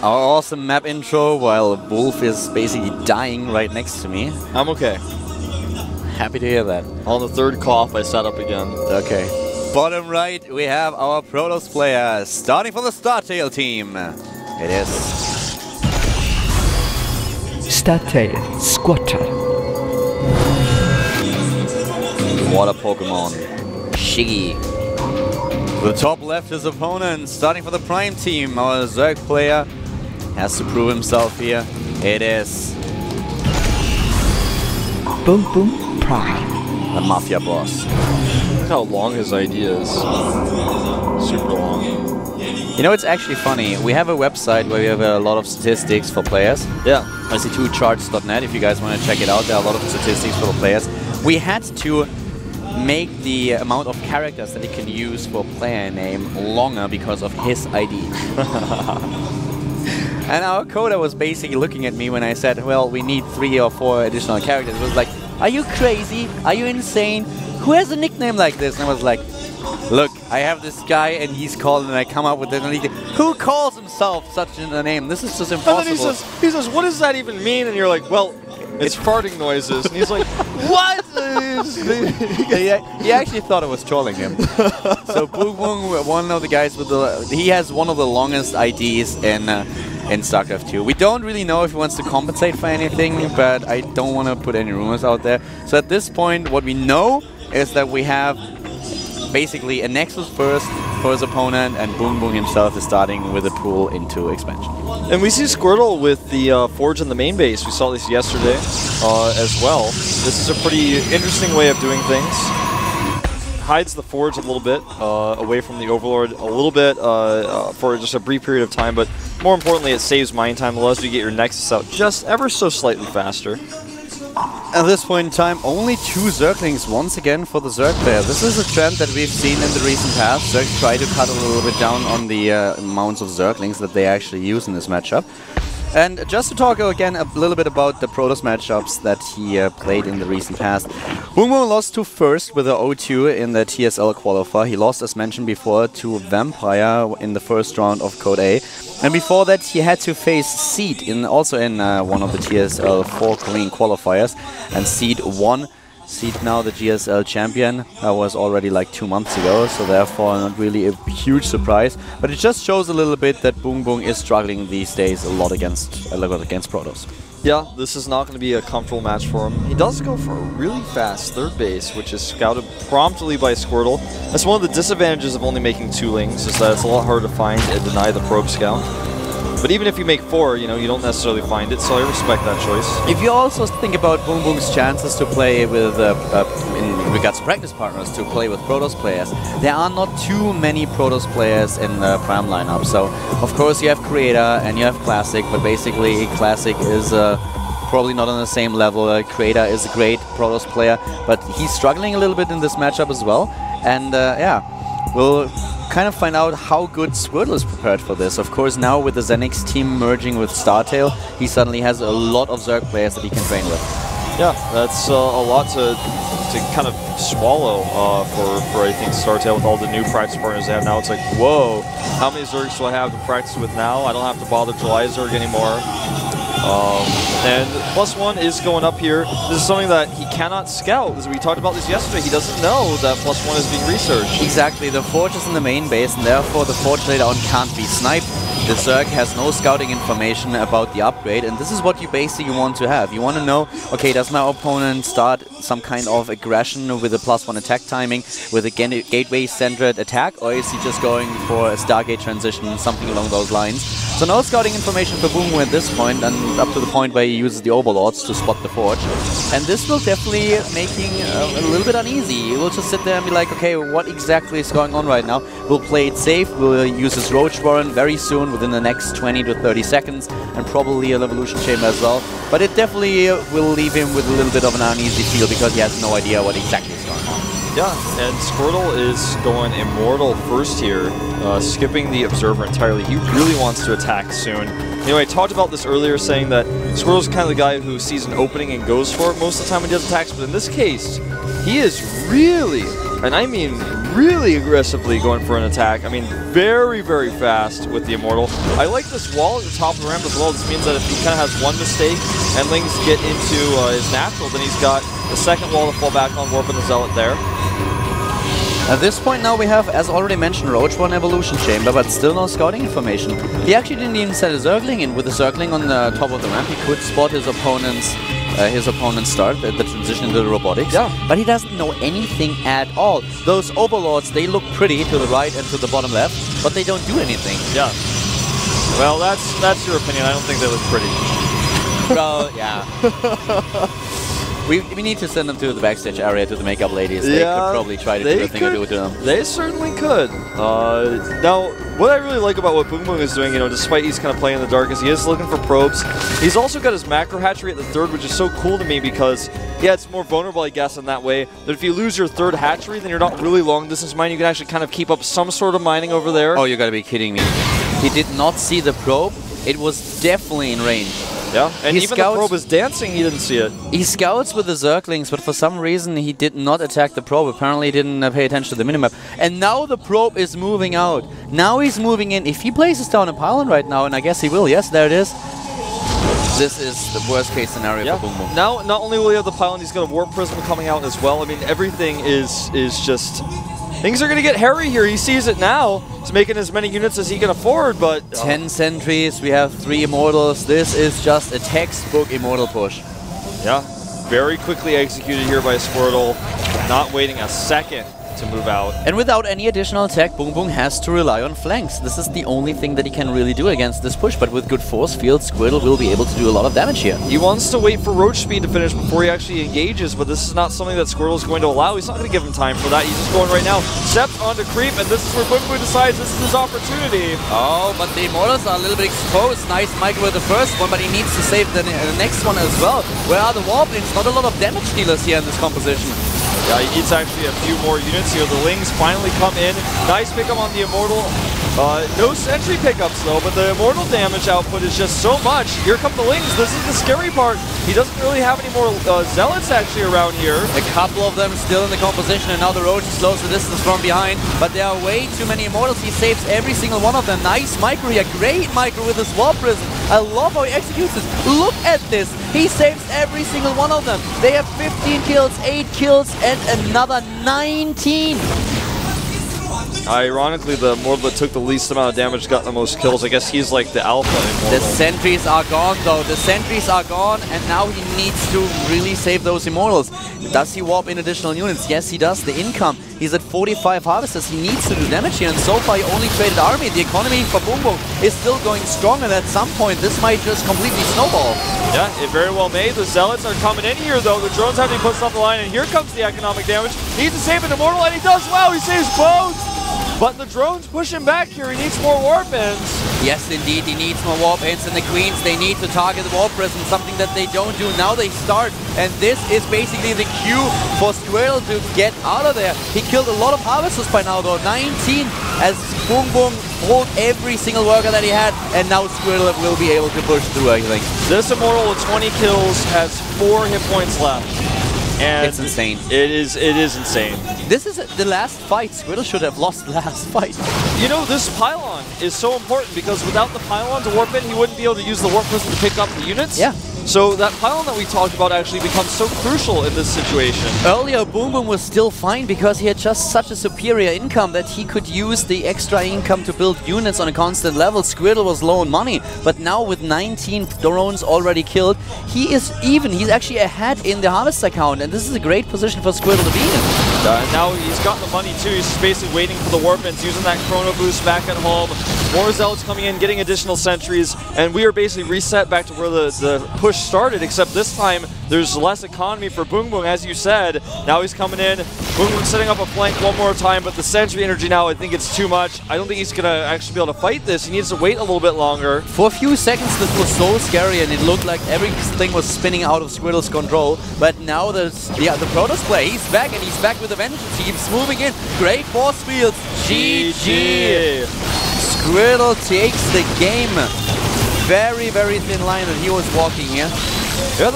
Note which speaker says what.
Speaker 1: our awesome map intro while Wolf is basically dying right next to me.
Speaker 2: I'm okay.
Speaker 1: Happy to hear that.
Speaker 2: On the third cough, I sat up again.
Speaker 1: Okay. Bottom right, we have our Protoss players. Starting from the Startail team. It is
Speaker 3: Startail Squatter.
Speaker 1: Water Pokemon. Shiggy. To the top left, his opponent. Starting for the Prime team, our Zerg player has to prove himself here. It is
Speaker 3: Boom Boom Prime.
Speaker 1: the Mafia boss.
Speaker 2: Look how long his ID is. Super long.
Speaker 1: You know, it's actually funny. We have a website where we have a lot of statistics for players.
Speaker 2: Yeah.
Speaker 1: IC2charts.net, if you guys want to check it out. There are a lot of statistics for the players. We had to make the amount of characters that he can use for player name longer because of his ID. And our coder was basically looking at me when I said, well, we need 3 or 4 additional characters. It was like, are you crazy? Are you insane? Who has a nickname like this? And I was like, look, I have this guy and he's called and I come up with it. And who calls himself such a name? This is just impossible.
Speaker 2: And then he says, what does that even mean? And you're like, well, it's farting noises. And he's like, what?
Speaker 1: He actually thought I was trolling him. So Boom Boom, one of the guys with he has one of the longest IDs in StarCraft 2. We don't really know if he wants to compensate for anything, but I don't want to put any rumors out there. So at this point, what we know is that we have basically a Nexus first for his opponent, and Boom Boom himself is starting with a pool into expansion.
Speaker 2: And we see Squirtle with the Forge in the main base. We saw this yesterday as well. This is a pretty interesting way of doing things. Hides the Forge a little bit away from the Overlord a little bit for just a brief period of time, but more importantly, it saves mine time, allows you to get your Nexus out just ever so slightly faster.
Speaker 1: At this point in time, only 2 Zerglings once again for the Zerg player. This is a trend that we've seen in the recent past. Zerg try to cut a little bit down on the amounts of Zerglings that they actually use in this matchup. And just to talk again a little bit about the Protoss matchups that he played in the recent past. Boom Boom lost to First with a 0-2 in the TSL qualifier. He lost, as mentioned before, to Vampire in the first round of Code A. And before that, he had to face Seed also in one of the TSL 4 Korean qualifiers. And Seed won. Seed now the GSL champion. That was already like 2 months ago, so therefore not really a huge surprise. But it just shows a little bit that Boom Boom is struggling these days a lot against Protoss.
Speaker 2: Yeah, this is not going to be a comfortable match for him. He does go for a really fast third base, which is scouted promptly by Squirtle. That's one of the disadvantages of only making 2 lings, is that it's a lot harder to find and deny the probe scout. But even if you make 4, you know, you don't necessarily find it, so I respect that choice.
Speaker 1: If you also think about Boom Boom's chances to play with, in regards to practice partners, to play with Protoss players, there are not too many Protoss players in the Prime lineup. So, of course, you have Creator and you have Classic, but basically Classic is probably not on the same level. Creator is a great Protoss player, but he's struggling a little bit in this matchup as well. And yeah, we'll kind of find out how good Squirtle is prepared for this. Of course, now with the Zenix team merging with Startail, he suddenly has a lot of Zerg players that he can train with.
Speaker 2: Yeah, that's a lot to kind of swallow for I think Startail with all the new practice partners they have now. It's like, whoa, how many Zergs do I have to practice with now? I don't have to bother July Zerg anymore. And +1 is going up here. This is something that he cannot scout. As we talked about this yesterday, he doesn't know that +1 is being researched.
Speaker 1: Exactly, the Forge is in the main base, and therefore the Forge later on can't be sniped. The Zerg has no scouting information about the upgrade, and this is what you basically want to have. You want to know, okay, does my opponent start some kind of aggression with a +1 attack timing, with a gateway-centered attack, or is he just going for a Stargate transition, something along those lines? So no scouting information for Boom Boom at this point, and up to the point where he uses the Overlords to spot the Forge. And this will definitely making a little bit uneasy. He will just sit there and be like, okay, what exactly is going on right now? We'll play it safe, we'll use his Roach Warren very soon, within the next 20 to 30 seconds, and probably an Evolution Chamber as well. But it definitely will leave him with a little bit of an uneasy feel, because he has no idea what exactly is going on.
Speaker 2: Yeah, and Squirtle is going Immortal first here, skipping the Observer entirely. He really wants to attack soon. You know, I talked about this earlier, saying that Squirtle's kind of the guy who sees an opening and goes for it most of the time when he does attacks, but in this case, he is really and I mean really aggressively going for an attack. I mean very, very fast with the Immortal. I like this wall at the top of the ramp as well. This means that if he kind of has one mistake and Lings get into his natural, then he's got the second wall to fall back on, warping the Zealot there.
Speaker 1: At this point now we have, as already mentioned, Roach 1 Evolution Chamber, but still no scouting information. He actually didn't even set a Zergling in. With the Zergling on the top of the ramp, he could spot his opponent's start, the transition into the robotics.
Speaker 2: Yeah.
Speaker 1: But he doesn't know anything at all. Those Overlords, they look pretty to the right and to the bottom left, but they don't do anything.
Speaker 2: Yeah. Well, that's your opinion. I don't think they look pretty.
Speaker 1: Well, yeah. We need to send them to the backstage area to the makeup ladies. They could probably try to do a thing or two to them.
Speaker 2: They certainly could. Now, what I really like about what Boom Boom is doing, you know, despite he's kind of playing in the dark, is he is looking for probes. He's also got his macro hatchery at the third, which is so cool to me because, yeah, it's more vulnerable, I guess, in that way. But if you lose your third hatchery, then you're not really long distance mining. You can actually kind of keep up some sort of mining over there.
Speaker 1: Oh, you gotta be kidding me. He did not see the probe. It was definitely in range.
Speaker 2: Yeah, and even the probe was dancing, he didn't see it.
Speaker 1: He scouts with the Zerglings, but for some reason he did not attack the probe. Apparently he didn't pay attention to the minimap. And now the probe is moving out. Now he's moving in. If he places down a pylon right now, and I guess he will, yes, there it is. This is the worst case scenario for Boom Boom.
Speaker 2: Now, not only will he have the pylon, he's got a Warp Prism coming out as well. I mean, everything is just... Things are going to get hairy here. He sees it now. He's making as many units as he can afford, but...
Speaker 1: 10 sentries, we have 3 Immortals. This is just a textbook Immortal push.
Speaker 2: Yeah, very quickly executed here by Squirtle. Not waiting a second to move out.
Speaker 1: And without any additional attack, Boom Boom has to rely on flanks. This is the only thing that he can really do against this push, but with good force field, Squirtle will be able to do a lot of damage here.
Speaker 2: He wants to wait for Roach Speed to finish before he actually engages, but this is not something that Squirtle is going to allow. He's not going to give him time for that. He's just going right now. Steps onto Creep, and this is where Boom Boom decides this is his opportunity.
Speaker 1: Oh, but the Immortals are a little bit exposed. Nice Michael with the first one, but he needs to save the next one as well. Where are the Warblings? Not a lot of damage dealers here in this composition.
Speaker 2: Yeah, he needs actually a few more units here. The Lings finally come in. Nice pickup on the Immortal. No sentry pickups though, but the Immortal damage output is just so much. Here come the Lings. This is the scary part. He doesn't really have any more Zealots actually around here.
Speaker 1: A couple of them still in the composition, and now the Roach slows the distance from behind. But there are way too many Immortals. He saves every single one of them. Nice micro here. Great micro with his Warp Prism. I love how he executes this. Look at this. He saves every single one of them. They have 15 kills, 8 kills, and another 19.
Speaker 2: Ironically, the Immortal that took the least amount of damage got the most kills. I guess he's like the alpha Immortal.
Speaker 1: The sentries are gone though. The sentries are gone, and now he needs to really save those Immortals. Does he warp in additional units? Yes, he does. The income, he's at 45 harvesters. He needs to do damage here, and so far he only traded army. The economy for Boom Boom is still going strong, and at some point this might just completely snowball.
Speaker 2: Yeah, it very well may. The Zealots are coming in here though. The drones have to be put off the line, and here comes the economic damage. He needs to save an Immortal, and he does well. He saves both. But the drones push him back here. He needs more Warp Ends.
Speaker 1: Yes, indeed, he needs more Warp Ends, and the Queens, they need to target the Warp Prism, something that they don't do. Now they start, and this is basically the cue for Squirtle to get out of there. He killed a lot of Harvesters by now, though. 19 as Boom Boom hold every single worker that he had, and now Squirtle will be able to push through, I think.
Speaker 2: This Immortal with 20 kills has 4 hit points left. And
Speaker 1: it's insane.
Speaker 2: It is insane.
Speaker 1: This is the last fight. Squirtle should have lost the last fight.
Speaker 2: You know, this pylon is so important because without the pylon to warp in, he wouldn't be able to use the Warp Prism to pick up the units.
Speaker 1: Yeah.
Speaker 2: So that pylon that we talked about actually becomes so crucial in this situation.
Speaker 1: Earlier, Boom Boom was still fine because he had just such a superior income that he could use the extra income to build units on a constant level. Squirtle was low on money, but now with 19 drones already killed, he is even. He's actually ahead in the Harvester count, and this is a great position for Squirtle to be in.
Speaker 2: Now he's got the money too. He's basically waiting for the Warp Ends, using that Chrono Boost back at home. More Zealots coming in, getting additional sentries, and we are basically reset back to where the push started, except this time there's less economy for Boom Boom, as you said. Now he's coming in. Boom Boom setting up a flank one more time, but the sentry energy now, I think it's too much. I don't think he's going to actually be able to fight this. He needs to wait a little bit longer.
Speaker 1: For a few seconds this was so scary, and it looked like everything was spinning out of Squirtle's control, but now the Protoss player, he's back, and he's back with a vengeance. He keeps moving in. Great force fields. GG. Squirtle takes the game. Very, very thin line that he was walking here. Yeah.